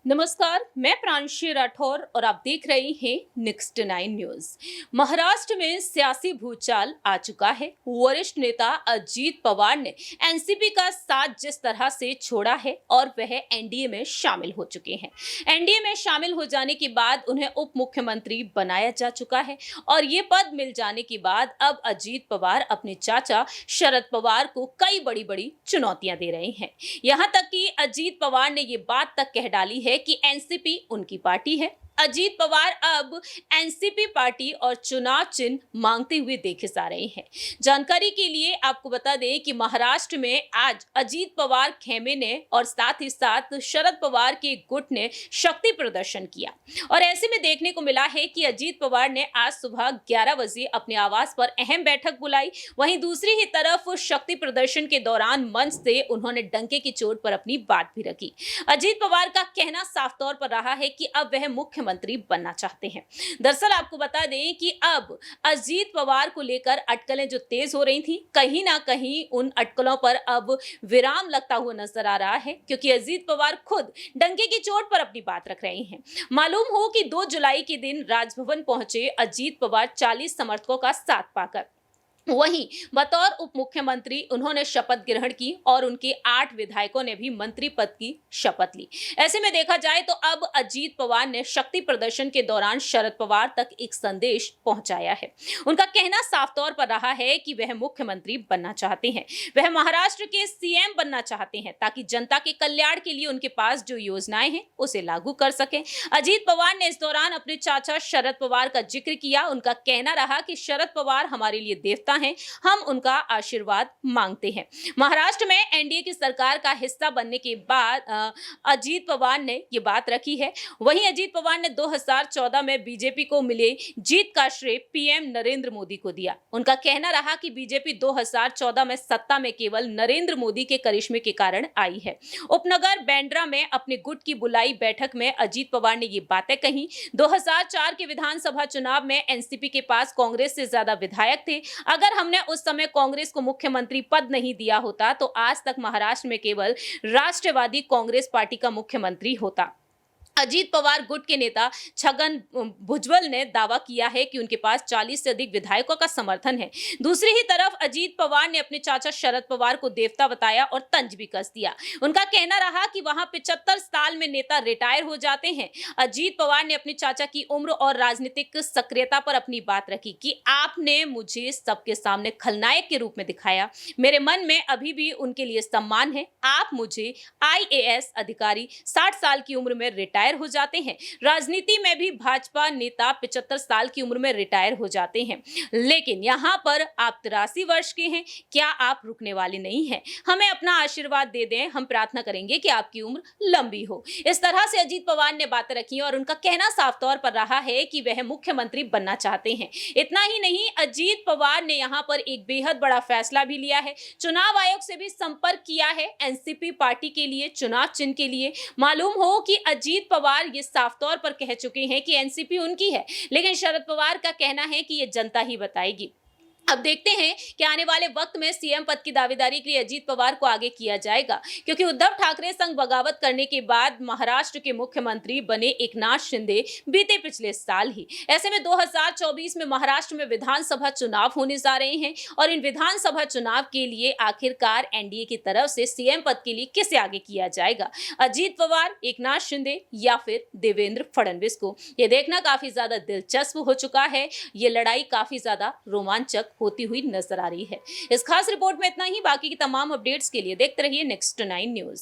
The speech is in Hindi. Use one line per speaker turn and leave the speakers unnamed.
नमस्कार, मैं प्रांशी राठौर और आप देख रहे हैं नेक्स्ट 9 न्यूज। महाराष्ट्र में सियासी भूचाल आ चुका है। वरिष्ठ नेता अजीत पवार ने एनसीपी का साथ जिस तरह से छोड़ा है और वह एनडीए में शामिल हो चुके हैं। एनडीए में शामिल हो जाने के बाद उन्हें उप मुख्यमंत्री बनाया जा चुका है और ये पद मिल जाने के बाद अब अजीत पवार अपने चाचा शरद पवार को कई बड़ी बड़ी चुनौतियां दे रहे हैं। यहां तक कि अजीत पवार ने ये बात तक कह डाली है कि एनसीपी उनकी पार्टी है। अजीत पवार अब एनसीपी पार्टी और चुनाव चिन्ह मांगते हुए देखे जा रहे हैं। जानकारी के लिए आपको बता दें कि महाराष्ट्र में आज अजीत पवार खेमे ने और साथ ही साथ शरद पवार के गुट ने शक्ति प्रदर्शन किया और ऐसे में देखने को मिला है कि अजीत पवार ने आज सुबह 11 बजे अपने आवास पर अहम बैठक बुलाई। वहीं दूसरी ही तरफ शक्ति प्रदर्शन के दौरान मंच से उन्होंने डंके की चोट पर अपनी बात भी रखी। अजीत पवार का कहना साफ तौर पर रहा है कि अब वह मुख्यमंत्री बनना चाहते हैं। दरअसल आपको बता दें कि अब अजीत पवार को लेकर अटकलें जो तेज हो रही थी, कहीं ना कहीं उन अटकलों पर अब विराम लगता हुआ नजर आ रहा है, क्योंकि अजीत पवार खुद डंके की चोट पर अपनी बात रख रहे हैं। मालूम हो कि 2 जुलाई के दिन राजभवन पहुंचे अजीत पवार 40 समर्थकों का साथ पाकर वहीं बतौर उप मुख्यमंत्री उन्होंने शपथ ग्रहण की और उनके 8 विधायकों ने भी मंत्री पद की शपथ ली। ऐसे में देखा जाए तो अब अजीत पवार ने शक्ति प्रदर्शन के दौरान शरद पवार तक एक संदेश पहुंचाया है। उनका कहना साफ तौर पर रहा है कि वह मुख्यमंत्री बनना चाहते हैं, वह महाराष्ट्र के सीएम बनना चाहते हैं ताकि जनता के कल्याण के लिए उनके पास जो योजनाएं हैं उसे लागू कर सकें। अजीत पवार ने इस दौरान अपने चाचा शरद पवार का जिक्र किया। उनका कहना रहा कि शरद पवार हमारे लिए देवता हैं, हम उनका आशीर्वाद मांगते हैं। महाराष्ट्र में एनडीए की सरकार का हिस्सा बनने के बाद अजीत पवार ने ये बात रखी है। वहीं अजीत पवार ने 2014 में बीजेपी को मिले जीत का श्रेय पीएम नरेंद्र मोदी को दिया। उनका कहना रहा कि बीजेपी 2014 में सत्ता में केवल नरेंद्र मोदी के करिश्मे के कारण आई है। उपनगर बैंड्रा में अपने गुट की बुलाई बैठक में अजीत पवार ने ये बातें कही। 2004 के विधानसभा चुनाव में एनसीपी के पास कांग्रेस से ज्यादा विधायक थे। अगर हमने उस समय कांग्रेस को मुख्यमंत्री पद नहीं दिया होता तो आज तक महाराष्ट्र में केवल राष्ट्रवादी कांग्रेस पार्टी का मुख्यमंत्री होता। अजीत पवार गुट के नेता छगन भुजबल ने दावा किया है कि उनके पास 40 से अधिक विधायकों का समर्थन है। दूसरी ही तरफ अजीत पवार ने अपने चाचा शरद पवार को देवता बताया और तंज भी कस दिया। उनका कहना रहा कि वहां 75 साल में नेता रिटायर हो जाते हैं। अजीत पवार ने अपने चाचा की उम्र और राजनीतिक सक्रियता पर अपनी बात रखी कि आपने मुझे सबके सामने खलनायक के रूप में दिखाया, मेरे मन में अभी भी उनके लिए सम्मान है। आप मुझे आईएएस अधिकारी 60 साल की उम्र में रिटायर हो जाते हैं। राजनीति में भी भाजपा नेता 75 साल की उम्र में रिटायर हो जाते हैं, लेकिन यहाँ पर आप 83 वर्ष के हैं। क्या आप रुकने वाले नहीं हैं? हमें अपना आशीर्वाद दे दें, हम प्रार्थना करेंगे कि आपकी उम्र लंबी हो। इस तरह से अजीत पवार ने बातें रखी और उनका कहना साफ तौर पर रहा है कि वह मुख्यमंत्री बनना चाहते हैं। इतना ही नहीं, अजीत पवार ने यहाँ पर एक बेहद बड़ा फैसला भी लिया है। चुनाव आयोग से भी संपर्क किया है एनसीपी पार्टी के लिए, चुनाव चिन्ह के लिए। मालूम हो कि अजीत पवार ये साफ तौर पर कह चुके हैं कि एनसीपी उनकी है, लेकिन शरद पवार का कहना है कि ये जनता ही बताएगी। अब देखते हैं कि आने वाले वक्त में सीएम पद की दावेदारी के लिए अजीत पवार को आगे किया जाएगा, क्योंकि उद्धव ठाकरे संग बगावत करने के बाद महाराष्ट्र के मुख्यमंत्री बने एकनाथ शिंदे बीते पिछले साल ही। ऐसे में 2024 में महाराष्ट्र में विधानसभा चुनाव होने जा रहे हैं और इन विधानसभा चुनाव के लिए आखिरकार एनडीए की तरफ से सीएम पद के लिए किसे आगे किया जाएगा, अजीत पवार, एकनाथ शिंदे या फिर देवेंद्र फडणवीस को? यह देखना काफी ज्यादा दिलचस्प हो चुका है। ये लड़ाई काफी ज्यादा रोमांचक होती हुई नजर आ रही है। इस खास रिपोर्ट में इतना ही। बाकी की तमाम अपडेट्स के लिए देखते रहिए नेक्स्ट 9 न्यूज।